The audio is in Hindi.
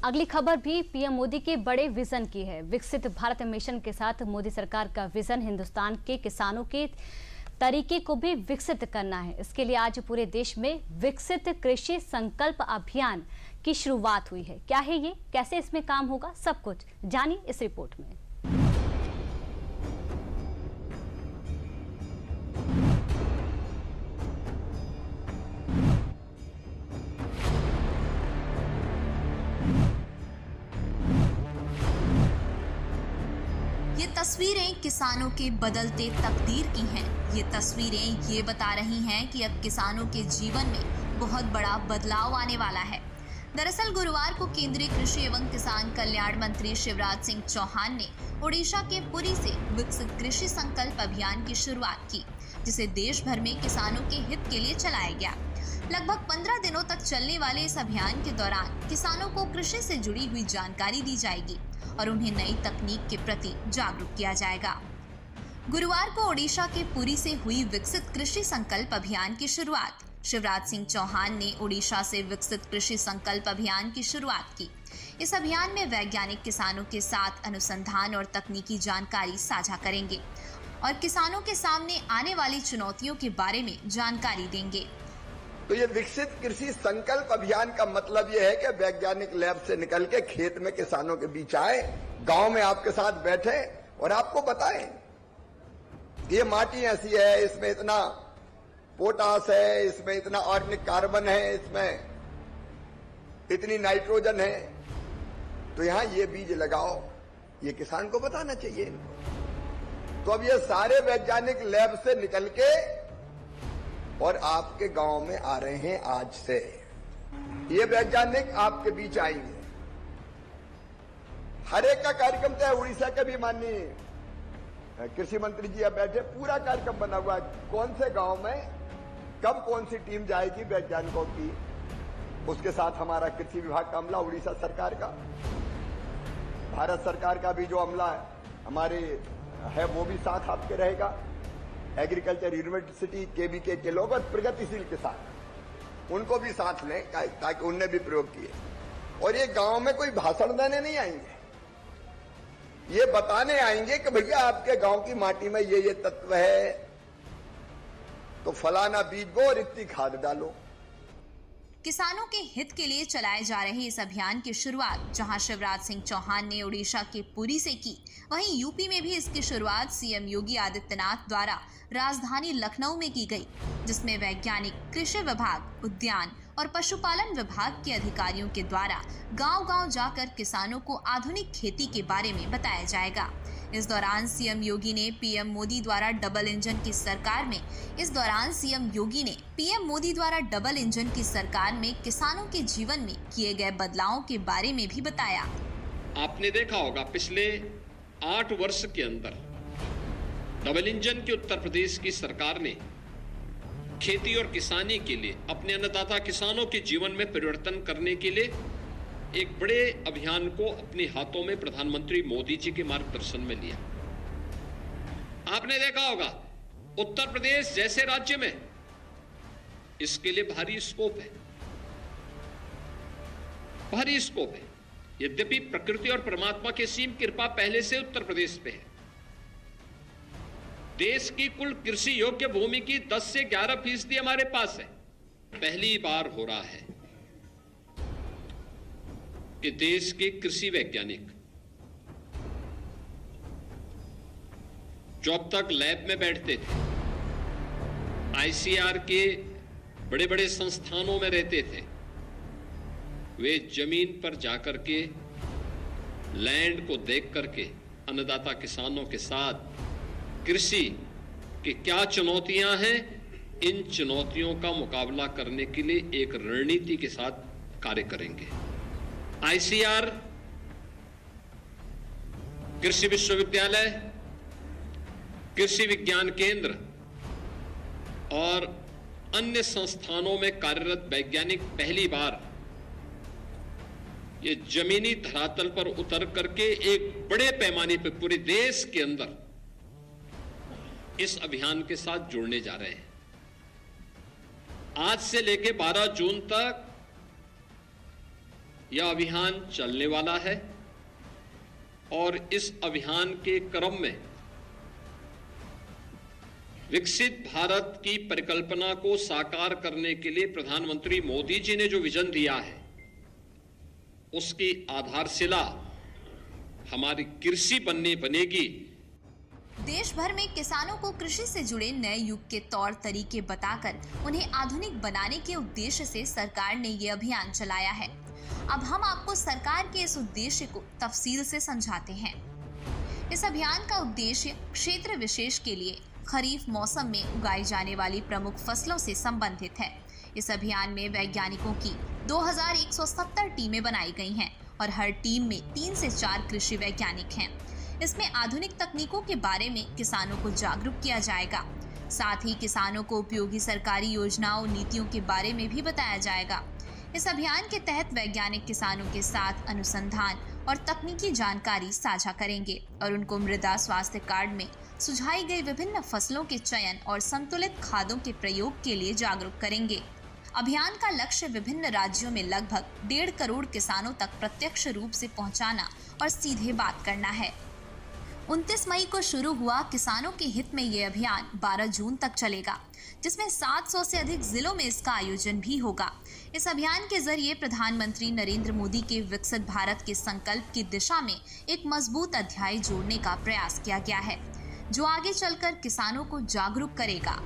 अगली खबर भी पीएम मोदी के बड़े विजन की है। विकसित भारत मिशन के साथ मोदी सरकार का विजन हिंदुस्तान के किसानों के तरीके को भी विकसित करना है। इसके लिए आज पूरे देश में विकसित कृषि संकल्प अभियान की शुरुआत हुई है। क्या है ये, कैसे इसमें काम होगा, सब कुछ जानिए इस रिपोर्ट में। ये तस्वीरें किसानों के बदलते तकदीर की हैं। ये तस्वीरें ये बता रही हैं कि अब किसानों के जीवन में बहुत बड़ा बदलाव आने वाला है। दरअसल गुरुवार को केंद्रीय कृषि एवं किसान कल्याण मंत्री शिवराज सिंह चौहान ने ओडिशा के पुरी से विकसित कृषि संकल्प अभियान की शुरुआत की, जिसे देश भर में किसानों के हित के लिए चलाया गया। लगभग 15 दिनों तक चलने वाले इस अभियान के दौरान किसानों को कृषि से जुड़ी हुई जानकारी दी जाएगी और उन्हें नई तकनीक के प्रति जागरूक किया जाएगा। गुरुवार को ओडिशा के पुरी से हुई विकसित कृषि संकल्प अभियान की शुरुआत। शिवराज सिंह चौहान ने ओडिशा से विकसित कृषि संकल्प अभियान की शुरुआत की। इस अभियान में वैज्ञानिक किसानों के साथ अनुसंधान और तकनीकी जानकारी साझा करेंगे और किसानों के सामने आने वाली चुनौतियों के बारे में जानकारी देंगे। तो ये विकसित कृषि संकल्प अभियान का मतलब ये है कि वैज्ञानिक लैब से निकल के खेत में किसानों के बीच आए, गांव में आपके साथ बैठे और आपको बताएं कि ये माटी ऐसी है, इसमें इतना पोटास है, इसमें इतना ऑर्गेनिक कार्बन है, इसमें इतनी नाइट्रोजन है, तो यहां ये बीज लगाओ। ये किसान को बताना चाहिए इनको। तो अब ये सारे वैज्ञानिक लैब से निकल के और आपके गांव में आ रहे हैं। आज से ये वैज्ञानिक आपके बीच आएंगे। हर एक का कार्यक्रम तय। उड़ीसा के भी माननीय कृषि मंत्री जी अब बैठे, पूरा कार्यक्रम बना हुआ है। कौन से गांव में कब कौन सी टीम जाएगी वैज्ञानिकों की, उसके साथ हमारा कृषि विभाग का अमला, उड़ीसा सरकार का, भारत सरकार का भी जो अमला है हमारे है वो भी साथ आपके रहेगा। एग्रीकल्चर यूनिवर्सिटी केवीके के लोग और प्रगतिशील किसान, उनको भी साथ लें ताकि उनने भी प्रयोग किए। और ये गांव में कोई भाषण देने नहीं आएंगे, ये बताने आएंगे कि भैया आपके गांव की माटी में ये तत्व है, तो फलाना बीज बो और इतनी खाद डालो। किसानों के हित के लिए चलाए जा रहे इस अभियान की शुरुआत जहां शिवराज सिंह चौहान ने ओडिशा के पुरी से की, वहीं यूपी में भी इसकी शुरुआत सीएम योगी आदित्यनाथ द्वारा राजधानी लखनऊ में की गई, जिसमें वैज्ञानिक, कृषि विभाग, उद्यान और पशुपालन विभाग के अधिकारियों के द्वारा गांव-गांव जाकर किसानों को आधुनिक खेती के बारे में बताया जाएगा। इस दौरान सीएम योगी ने पीएम मोदी द्वारा डबल इंजन की सरकार में किसानों के जीवन में किए गए बदलावों के बारे में भी बताया। आपने देखा होगा पिछले 8 वर्ष के अंदर डबल इंजन की उत्तर प्रदेश की सरकार ने खेती और किसानी के लिए, अपने अन्नदाता किसानों के जीवन में परिवर्तन करने के लिए एक बड़े अभियान को अपने हाथों में प्रधानमंत्री मोदी जी के मार्गदर्शन में लिया। आपने देखा होगा उत्तर प्रदेश जैसे राज्य में इसके लिए भारी स्कोप है, भारी स्कोप है। यद्यपि प्रकृति और परमात्मा की असीम कृपा पहले से उत्तर प्रदेश पे है। देश की कुल कृषि योग्य भूमि की 10 से 11% हमारे पास है। पहली बार हो रहा है कि देश के कृषि वैज्ञानिक जो अब तक लैब में बैठते थे, आईसीआर के बड़े बड़े संस्थानों में रहते थे, वे जमीन पर जाकर के लैंड को देख करके अन्नदाता किसानों के साथ कृषि की क्या चुनौतियां हैं, इन चुनौतियों का मुकाबला करने के लिए एक रणनीति के साथ कार्य करेंगे। आईसीआर, कृषि विश्वविद्यालय, कृषि विज्ञान केंद्र और अन्य संस्थानों में कार्यरत वैज्ञानिक पहली बार ये जमीनी धरातल पर उतर करके एक बड़े पैमाने पर पूरे देश के अंदर इस अभियान के साथ जुड़ने जा रहे हैं। आज से लेकर 12 जून तक यह अभियान चलने वाला है और इस अभियान के क्रम में विकसित भारत की परिकल्पना को साकार करने के लिए प्रधानमंत्री मोदी जी ने जो विजन दिया है, उसकी आधारशिला हमारी कृषि बनेगी। देश भर में किसानों को कृषि से जुड़े नए युग के तौर तरीके बताकर उन्हें आधुनिक बनाने के उद्देश्य से सरकार ने ये अभियान चलाया है। अब हम आपको सरकार के इस उद्देश्य को तफसील से समझाते हैं। इस अभियान का उद्देश्य क्षेत्र विशेष के लिए खरीफ मौसम में उगाई जाने वाली प्रमुख फसलों से संबंधित है। इस अभियान में वैज्ञानिकों की 2170 टीमें बनाई गई हैं और हर टीम में 3 से 4 कृषि वैज्ञानिक हैं। इसमें आधुनिक तकनीकों के बारे में किसानों को जागरूक किया जाएगा। साथ ही किसानों को उपयोगी सरकारी योजनाओं, नीतियों के बारे में भी बताया जाएगा। इस अभियान के तहत वैज्ञानिक किसानों के साथ अनुसंधान और तकनीकी जानकारी साझा करेंगे और उनको मृदा स्वास्थ्य कार्ड में सुझाई गई विभिन्न फसलों के चयन और संतुलित खादों के प्रयोग के लिए जागरूक करेंगे। अभियान का लक्ष्य विभिन्न राज्यों में लगभग 1.5 करोड़ किसानों तक प्रत्यक्ष रूप से पहुंचाना और सीधे बात करना है। 29 मई को शुरू हुआ किसानों के हित में ये अभियान 12 जून तक चलेगा, जिसमें 700 से अधिक जिलों में इसका आयोजन भी होगा। इस अभियान के जरिए प्रधानमंत्री नरेंद्र मोदी के विकसित भारत के संकल्प की दिशा में एक मजबूत अध्याय जोड़ने का प्रयास किया गया है, जो आगे चलकर किसानों को जागरूक करेगा